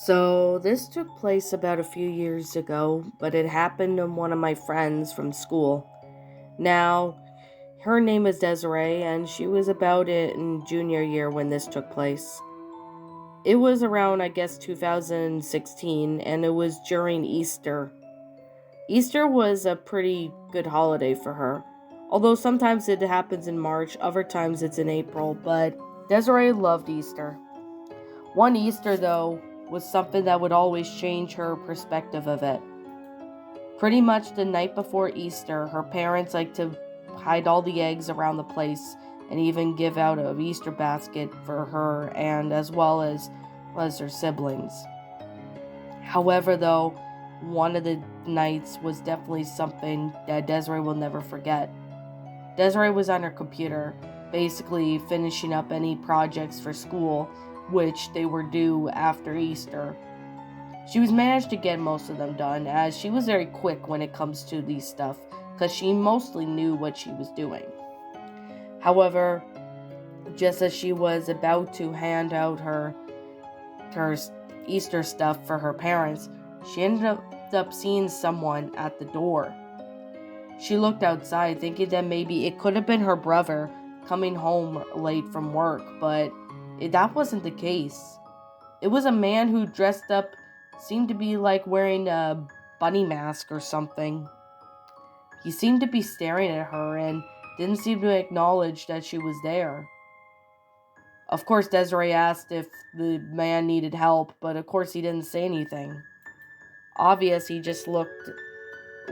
So, this took place about a few years ago, but it happened to one of my friends from school. Now, her name is Desiree, and she was about it in junior year when this took place. It was around, I guess, 2016, and it was during Easter. Easter was a pretty good holiday for her, although sometimes it happens in March, other times it's in April, but Desiree loved Easter. One Easter, though, was something that would always change her perspective of it. Pretty much the night before Easter, her parents like to hide all the eggs around the place and even give out an Easter basket for her and as well as her siblings. However, though, one of the nights was definitely something that Desiree will never forget. Desiree was on her computer, basically finishing up any projects for school, which they were due after Easter. She was managed to get most of them done, as she was very quick when it comes to these stuff, because she mostly knew what she was doing. However, just as she was about to hand out her Easter stuff for her parents, she ended up seeing someone at the door. She looked outside, thinking that maybe it could have been her brother coming home late from work, but that wasn't the case. It was a man who dressed up, seemed to be like wearing a bunny mask or something. He seemed to be staring at her and didn't seem to acknowledge that she was there. Of course, Desiree asked if the man needed help, but of course he didn't say anything. Obvious, he just looked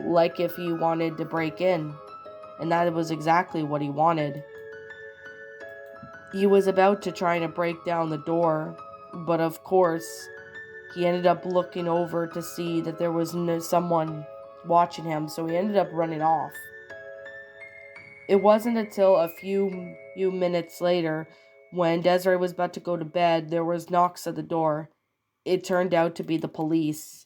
like if he wanted to break in, and that was exactly what he wanted. He was about to try to break down the door, but of course, he ended up looking over to see that there was someone watching him, so he ended up running off. It wasn't until a few minutes later, when Desiree was about to go to bed, there was knocks at the door. It turned out to be the police.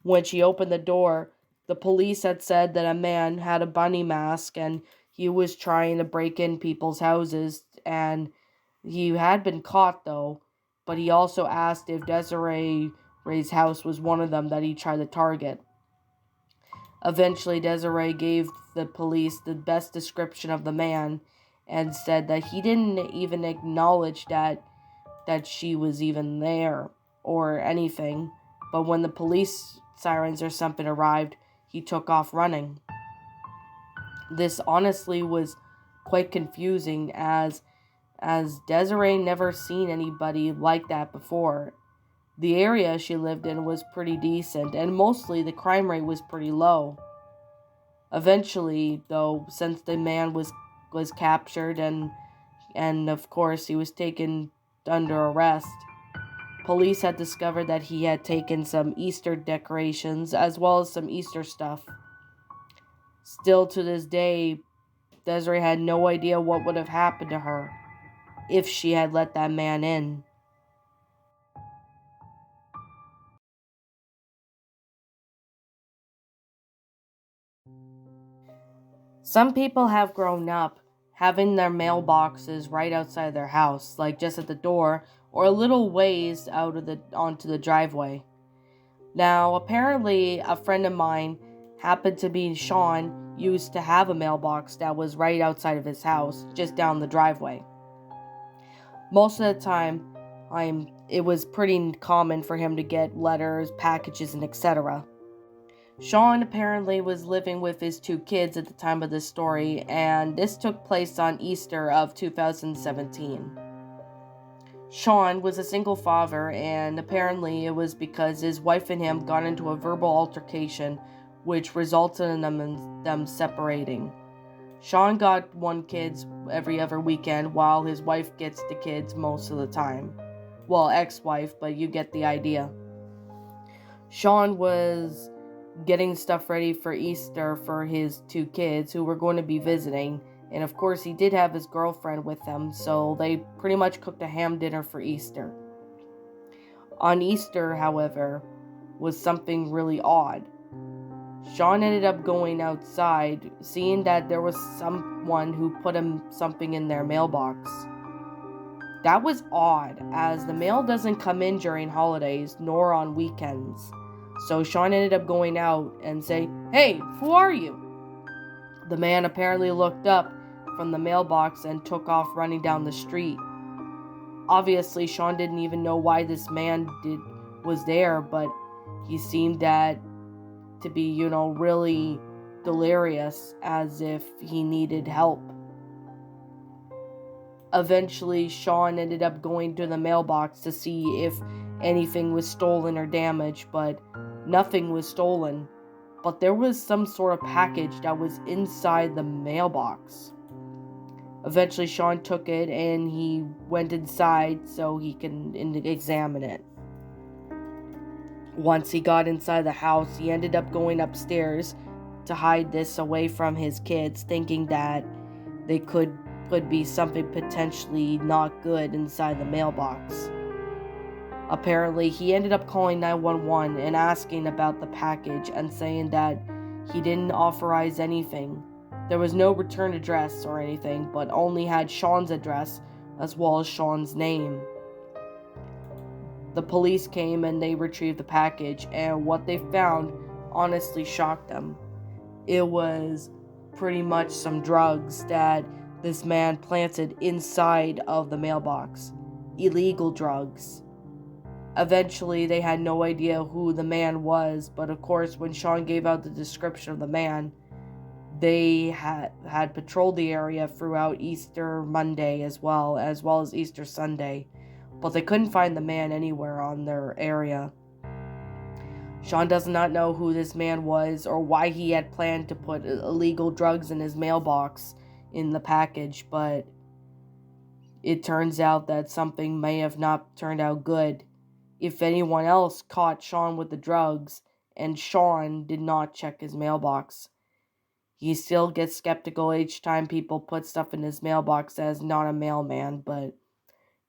When she opened the door, the police had said that a man had a bunny mask and he was trying to break in people's houses, and he had been caught though, but he also asked if Desiree's house was one of them that he tried to target. Eventually, Desiree gave the police the best description of the man and said that he didn't even acknowledge that she was even there or anything, but when the police sirens or something arrived, he took off running. This honestly was quite confusing as Desiree never seen anybody like that before. The area she lived in was pretty decent, and mostly the crime rate was pretty low. Eventually, though, since the man was captured and of course he was taken under arrest, police had discovered that he had taken some Easter decorations as well as some Easter stuff. Still to this day, Desiree had no idea what would have happened to her if she had let that man in. Some people have grown up having their mailboxes right outside their house, like just at the door or a little ways out of the onto the driveway. Now, apparently, a friend of mine happened to be Sean used to have a mailbox that was right outside of his house, just down the driveway. Most of the time, it was pretty common for him to get letters, packages, and etc. Sean apparently was living with his two kids at the time of this story, and this took place on Easter of 2017. Sean was a single father, and apparently it was because his wife and him got into a verbal altercation, which resulted in them separating. Sean got one kid every other weekend, while his wife gets the kids most of the time. Well, ex-wife, but you get the idea. Sean was getting stuff ready for Easter for his two kids who were going to be visiting, and of course he did have his girlfriend with him, so they pretty much cooked a ham dinner for Easter. On Easter, however, was something really odd. Sean ended up going outside, seeing that there was someone who put him something in their mailbox. That was odd, as the mail doesn't come in during holidays nor on weekends. So Sean ended up going out and saying, "Hey, who are you?" The man apparently looked up from the mailbox and took off running down the street. Obviously, Sean didn't even know why this man was there, but he seemed to be, really delirious, as if he needed help. Eventually, Sean ended up going to the mailbox to see if anything was stolen or damaged, but nothing was stolen. But there was some sort of package that was inside the mailbox. Eventually, Sean took it and he went inside so he can examine it. Once he got inside the house, he ended up going upstairs to hide this away from his kids, thinking that they could be something potentially not good inside the mailbox. Apparently, he ended up calling 911 and asking about the package and saying that he didn't authorize anything. There was no return address or anything, but only had Sean's address as well as Sean's name. The police came and they retrieved the package, and what they found honestly shocked them. It was pretty much some drugs that this man planted inside of the mailbox. Illegal drugs. Eventually, they had no idea who the man was, but of course, when Sean gave out the description of the man, they had patrolled the area throughout Easter Monday as well as Easter Sunday, but they couldn't find the man anywhere on their area. Sean does not know who this man was or why he had planned to put illegal drugs in his mailbox in the package, but it turns out that something may have not turned out good. If anyone else caught Sean with the drugs, and Sean did not check his mailbox. He still gets skeptical each time people put stuff in his mailbox as not a mailman, but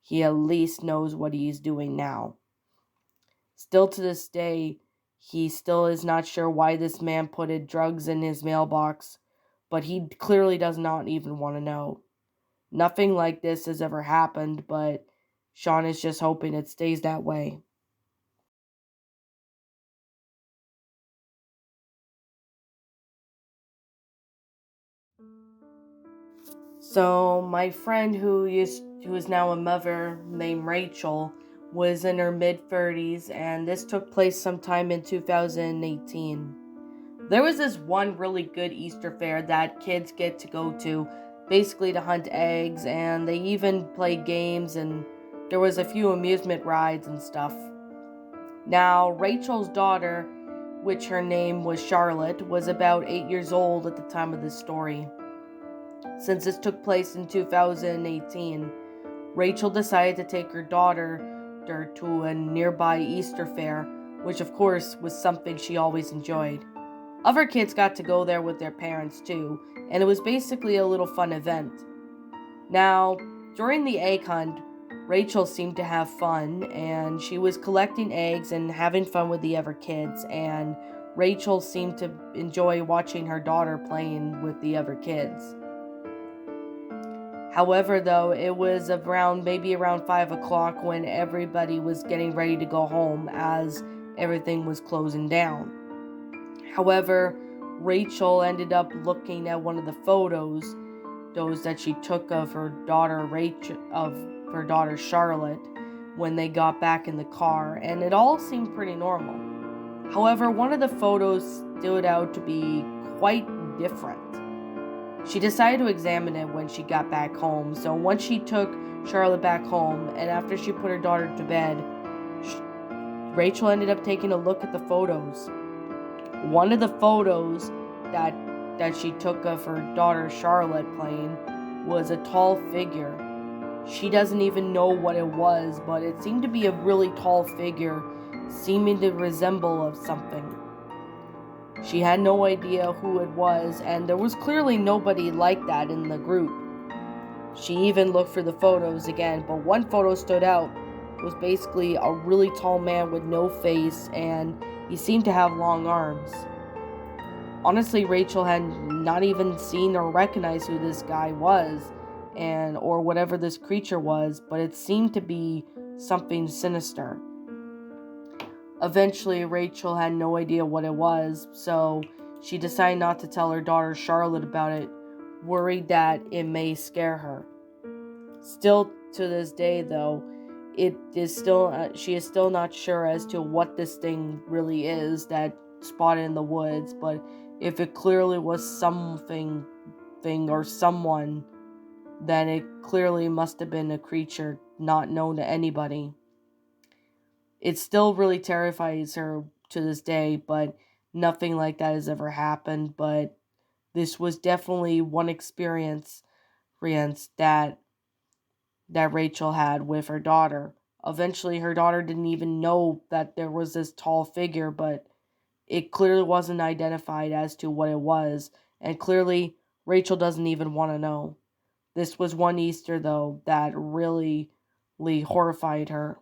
he at least knows what he's doing now. Still to this day, he still is not sure why this man put drugs in his mailbox, but he clearly does not even want to know. Nothing like this has ever happened, but Sean is just hoping it stays that way. So my friend who is now a mother named Rachel was in her mid-30s, and this took place sometime in 2018. There was this one really good Easter fair that kids get to go to, basically to hunt eggs, and they even play games, and there was a few amusement rides and stuff. Now, Rachel's daughter, which her name was Charlotte, was about 8 years old at the time of this story. Since this took place in 2018, Rachel decided to take her daughter to a nearby Easter fair, which of course was something she always enjoyed. Other kids got to go there with their parents too, and it was basically a little fun event. Now, during the egg hunt, Rachel seemed to have fun, and she was collecting eggs and having fun with the other kids, and Rachel seemed to enjoy watching her daughter playing with the other kids. However, though, it was maybe around 5 o'clock when everybody was getting ready to go home as everything was closing down. However, Rachel ended up looking at one of the photos, those that she took of her daughter Charlotte, when they got back in the car, and it all seemed pretty normal. However, one of the photos stood out to be quite different. She decided to examine it when she got back home, so once she took Charlotte back home, and after she put her daughter to bed, Rachel ended up taking a look at the photos. One of the photos that she took of her daughter Charlotte playing was a tall figure. She doesn't even know what it was, but it seemed to be a really tall figure, seeming to resemble of something. She had no idea who it was, and there was clearly nobody like that in the group. She even looked for the photos again, but one photo stood out. It was basically a really tall man with no face, and he seemed to have long arms. Honestly, Rachel had not even seen or recognized who this guy was, or whatever this creature was, but it seemed to be something sinister. Eventually, Rachel had no idea what it was, so she decided not to tell her daughter Charlotte about it, worried that it may scare her. Still to this day, though, she is still not sure as to what this thing really is that spotted in the woods, but if it clearly was something or someone, then it clearly must have been a creature not known to anybody. It still really terrifies her to this day, but nothing like that has ever happened. But this was definitely one experience that Rachel had with her daughter. Eventually, her daughter didn't even know that there was this tall figure, but it clearly wasn't identified as to what it was, and clearly Rachel doesn't even want to know. This was one Easter, though, that really horrified her.